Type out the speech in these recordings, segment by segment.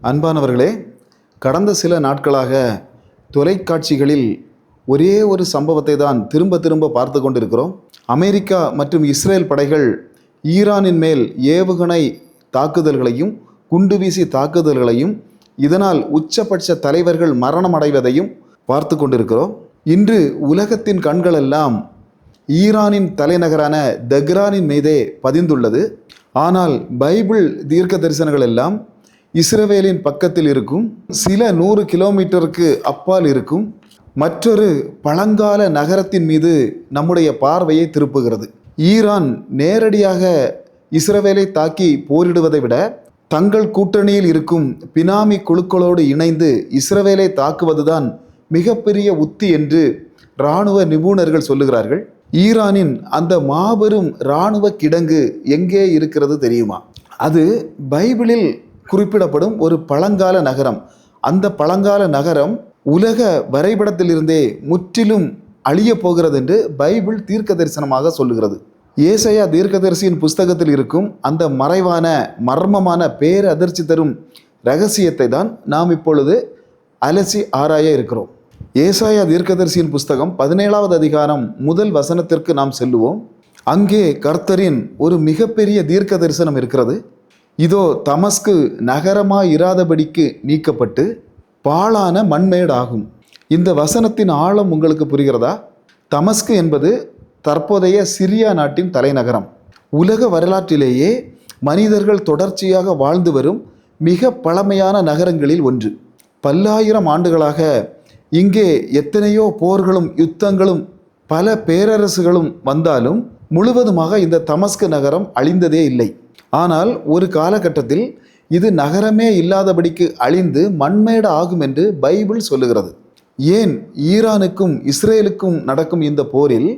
அன்பானவர்களே, கடந்த சில நாட்களாக தொலைக்காட்சிகளில் ஒரே ஒரு சம்பவத்தை தான் திரும்ப திரும்ப பார்த்து கொண்டிருக்கிறோம். அமெரிக்கா மற்றும் இஸ்ரேல் படைகள் ஈரானின் மேல் ஏவுகணை தாக்குதல்களையும் குண்டுவீசி தாக்குதல்களையும் இதனால் உச்சபட்ச தலைவர்கள் மரணம் அடைவதையும் பார்த்து கொண்டிருக்கிறோம். இன்று உலகத்தின் கண்களெல்லாம் ஈரானின் தலைநகரான தெஹ்ரானின் மீதே பதிந்துள்ளது. ஆனால் பைபிள் தீர்க்க தரிசனங்கள் எல்லாம் இஸ்ரவேலின் பக்கத்தில் இருக்கும், சில 100 கிலோமீட்டருக்கு அப்பால் இருக்கும் மற்றொரு பழங்கால நகரத்தின் மீது நம்முடைய பார்வையை திருப்புகிறது. ஈரான் நேரடியாக இஸ்ரவேலை தாக்கி போரிடுவதை விட தங்கள் கூட்டணியில் இருக்கும் பினாமி குழுக்களோடு இணைந்து இஸ்ரவேலை தாக்குவதுதான் மிகப்பெரிய உத்தி என்று இராணுவ நிபுணர்கள் சொல்லுகிறார்கள். ஈரானின் அந்த மாபெரும் இராணுவ கிடங்கு எங்கே இருக்கிறது தெரியுமா? அது பைபிளில் குறிப்பிடப்படும் ஒரு பழங்கால நகரம். அந்த பழங்கால நகரம் உலக வரைபடத்திலிருந்தே முற்றிலும் அழிய போகிறது என்று பைபிள் தீர்க்க தரிசனமாக சொல்லுகிறது. ஏசாயா தீர்க்கதரிசியின் புஸ்தகத்தில் இருக்கும் அந்த மறைவான மர்மமான பேரதிர்ச்சி தரும் இரகசியத்தை தான் நாம் இப்பொழுது அலசி ஆராய இருக்கிறோம். ஏசாயா தீர்க்கதரிசியின் புஸ்தகம் 17வது அதிகாரம் முதல் வசனத்திற்கு நாம் செல்லுவோம். அங்கே கர்த்தரின் ஒரு மிகப்பெரிய தீர்க்க தரிசனம் இருக்கிறது. இதோ தமஸ்கு நகரமாயிராதபடிக்கு நீக்கப்பட்டு பாழான மண்மேடாகும். இந்த வசனத்தின் ஆழம் உங்களுக்கு புரிகிறதா? தமஸ்கு என்பது தற்போதைய சிரியா நாட்டின் தலைநகரம். உலக வரலாற்றிலேயே மனிதர்கள் தொடர்ச்சியாக வாழ்ந்து வரும் மிக பழமையான நகரங்களில் ஒன்று. பல்லாயிரம் ஆண்டுகளாக இங்கே எத்தனையோ போர்களும் யுத்தங்களும் பல பேரரசுகளும் வந்தாலும் முழுவதுமாக இந்த தமஸ்கு நகரம் அழிந்ததே இல்லை. ஆனால் ஒரு காலகட்டத்தில் இது நகரமே இல்லாதபடிக்கு அழிந்து மண்மேடு ஆகும் என்று பைபிள் சொல்லுகிறது. ஏன் ஈரானுக்கும் இஸ்ரேலுக்கும் நடக்கும் இந்த போரில்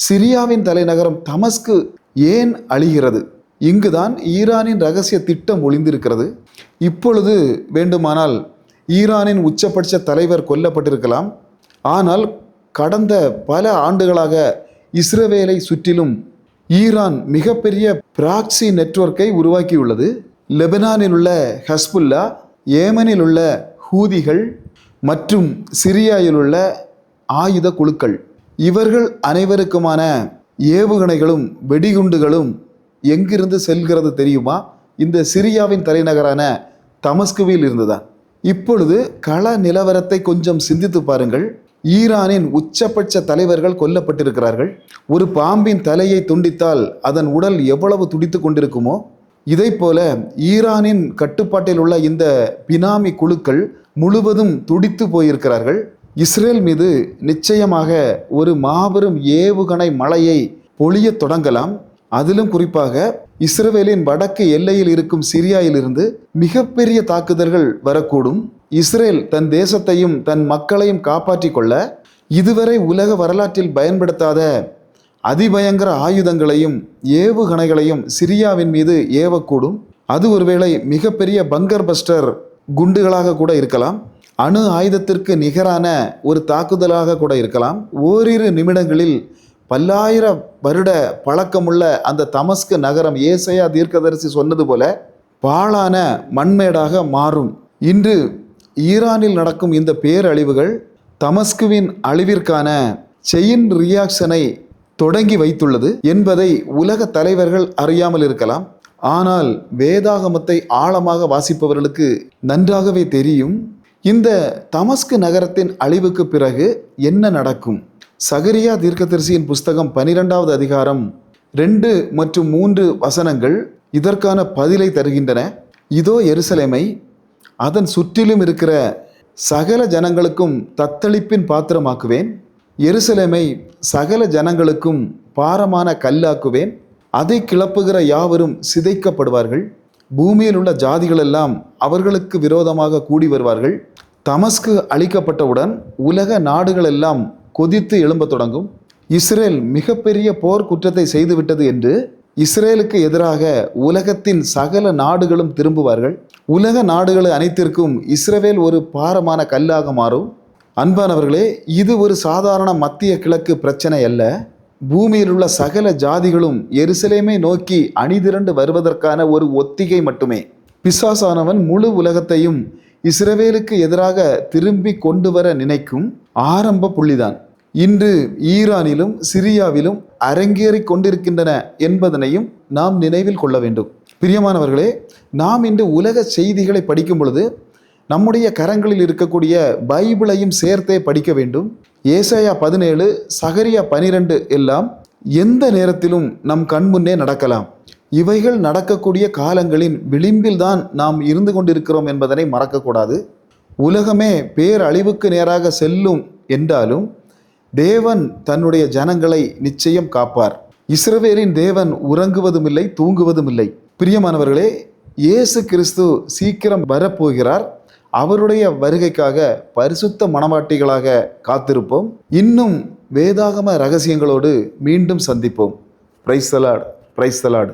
சிரியாவின் தலைநகரம் தமஸ்கு ஏன் அழிகிறது? இங்குதான் ஈரானின் இரகசிய திட்டம் ஒளிந்திருக்கிறது. இப்பொழுது வேண்டுமானால் ஈரானின் உச்சபட்ச தலைவர் கொல்லப்பட்டிருக்கலாம். ஆனால் கடந்த பல ஆண்டுகளாக இஸ்ரவேலை சுற்றிலும் ஈரான் மிகப்பெரிய பிராக்சி நெட்வொர்க்கை உருவாக்கியுள்ளது. லெபனானில் உள்ள ஹஸ்புல்லா, ஏமனில் உள்ள ஹூதிகள் மற்றும் சிரியாவில் உள்ள ஆயுத குழுக்கள், இவர்கள் அனைவருக்குமான ஏவுகணைகளும் வெடிகுண்டுகளும் எங்கிருந்து செல்கிறது தெரியுமா? இந்த சிரியாவின் தலைநகரான தமஸ்குவில் இருந்துதான். இப்பொழுது கள நிலவரத்தை கொஞ்சம் சிந்தித்து பாருங்கள். ஈரானின் உச்சபட்ச தலைவர்கள் கொல்லப்பட்டிருக்கிறார்கள். ஒரு பாம்பின் தலையை துண்டித்தால் அதன் உடல் எவ்வளவு துடித்து கொண்டிருக்குமோ, இதை போல ஈரானின் கட்டுப்பாட்டில் உள்ள இந்த பினாமி குழுக்கள் முழுவதும் துடித்து போயிருக்கிறார்கள். இஸ்ரேல் மீது நிச்சயமாக ஒரு மாபெரும் ஏவுகணை மழையை பொழிய தொடங்கலாம். அதிலும் குறிப்பாக இஸ்ரேலின் வடக்கு எல்லையில் இருக்கும் சிரியாவிலிருந்து மிகப்பெரிய தாக்குதல்கள் வரக்கூடும். இஸ்ரேல் தன் தேசத்தையும் தன் மக்களையும் காப்பாற்றி கொள்ள இதுவரை உலக வரலாற்றில் பயன்படுத்தாத அதிபயங்கர ஆயுதங்களையும் ஏவுகணைகளையும் சிரியாவின் மீது ஏவக்கூடும். அது ஒருவேளை மிகப்பெரிய பங்கர் பஸ்டர் குண்டுகளாக கூட இருக்கலாம். அணு ஆயுதத்திற்கு நிகரான ஒரு தாக்குதலாக கூட இருக்கலாம். ஓரிரு நிமிடங்களில் பல்லாயிரம் வருட பழக்கமுள்ள அந்த தமஸ்கு நகரம் ஏசாயா தீர்க்கதரிசி சொன்னது போல பாழான மண்மேடாக மாறும். இன்று ஈரானில் நடக்கும் இந்த பேரழிவுகள் தமஸ்குவின் அழிவிற்கான செயின் ரியாக்ஷனை தொடங்கி வைத்துள்ளது என்பதை உலக தலைவர்கள் அறியாமல் இருக்கலாம். ஆனால் வேதாகமத்தை ஆழமாக வாசிப்பவர்களுக்கு நன்றாகவே தெரியும். இந்த தமஸ்கு நகரத்தின் அழிவுக்கு பிறகு என்ன நடக்கும்? சகரியா தீர்க்கதரிசியின் புஸ்தகம் 12வது அதிகாரம் 2 மற்றும் 3 வசனங்கள் இதற்கான பதிலை தருகின்றன. இதோ எருசலேமை அதன் சுற்றிலும் இருக்கிற சகல ஜனங்களுக்கும் தத்தளிப்பின் பாத்திரமாக்குவேன். எருசலேமை சகல ஜனங்களுக்கும் பாரமான கல்லாக்குவேன். அதை கிளப்புகிற யாவரும் சிதைக்கப்படுவார்கள். பூமியில் உள்ள ஜாதிகளெல்லாம் அவர்களுக்கு விரோதமாக கூடி வருவார்கள். தமஸ்கு அழிக்கப்பட்டவுடன் உலக நாடுகளெல்லாம் கொதித்து எழும்ப தொடங்கும். இஸ்ரேல் மிகப்பெரிய போர் குற்றத்தை செய்துவிட்டது என்று இஸ்ரேலுக்கு எதிராக உலகத்தின் சகல நாடுகளும் திரும்புவார்கள். உலக நாடுகள் அனைத்திற்கும் இஸ்ரவேல் ஒரு பாரமான கல்லாக மாறும். அன்பானவர்களே, இது ஒரு சாதாரண மத்திய கிழக்கு பிரச்சனை அல்ல. பூமியில் உள்ள சகல ஜாதிகளும் எருசலேமை நோக்கி அணிதிரண்டு வருவதற்கான ஒரு ஒத்திகை மட்டுமே. பிசாசானவன் முழு உலகத்தையும் இஸ்ரவேலுக்கு எதிராக திரும்பி கொண்டு வர நினைக்கும் ஆரம்ப புள்ளிதான் இன்று ஈரானிலும் சிரியாவிலும் அரங்கேறி கொண்டிருக்கின்றன என்பதனையும் நாம் நினைவில் கொள்ள வேண்டும். பிரியமானவர்களே, நாம் இன்று உலக செய்திகளை படிக்கும் பொழுது நம்முடைய கரங்களில் இருக்கக்கூடிய பைபிளையும் சேர்த்தே படிக்க வேண்டும். ஏசாயா 17, சகரியா 12 எல்லாம் எந்த நேரத்திலும் நம் கண்முன்னே நடக்கலாம். இவைகள் நடக்கக்கூடிய காலங்களின் விளிம்பில் தான் நாம் இருந்து கொண்டிருக்கிறோம் என்பதனை மறக்கக்கூடாது. உலகமே பேரழிவுக்கு நேராக செல்லும் என்றாலும் தேவன் தன்னுடைய ஜனங்களை நிச்சயம் காப்பார். இஸ்ரவேலின் தேவன் உறங்குவதும் இல்லை, தூங்குவதும் இல்லை. பிரியமானவர்களே, இயேசு கிறிஸ்து சீக்கிரம் வரப்போகிறார். அவருடைய வருகைக்காக பரிசுத்த மணவாட்டிகளாக காத்திருப்போம். இன்னும் வேதாகம ரகசியங்களோடு மீண்டும் சந்திப்போம். Praise the Lord, praise the Lord.